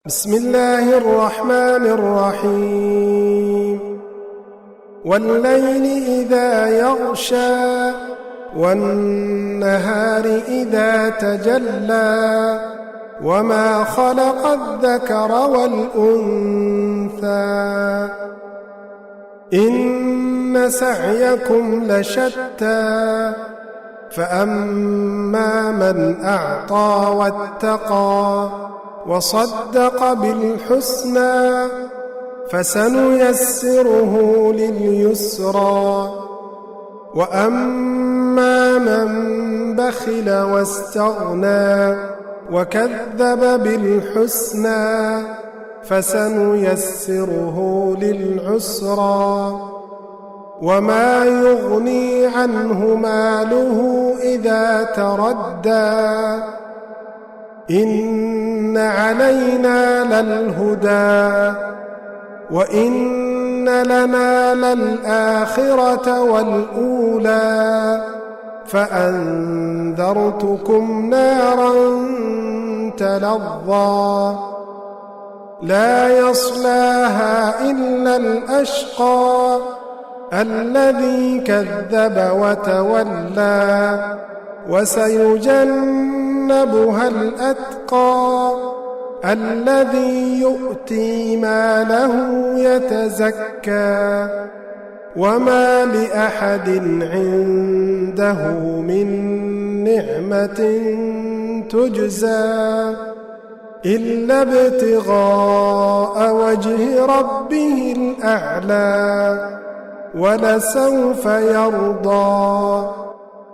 بسم الله الرحمن الرحيم والليل إذا يغشى والنهار إذا تجلى وما خلق الذكر والأنثى إن سعيكم لشتى فأما من أعطى واتقى وصدق بالحسنى فسنيسره لليسرى وأما من بخل واستغنى وكذب بالحسنى فسنيسره للعسرى وما يغني عنه ماله إذا تردى إن علينا للهدى وإن لنا للآخرة والأولى فأنذرتكم نارا تلظى لا يصلاها إلا الأشقى الذي كذب وتولى وسيجنبها الأتقى الذي يؤتي ماله يتزكى وما لأحد عنده من نعمة تجزى إلا ابتغاء وجه ربه الأعلى ولسوف يرضى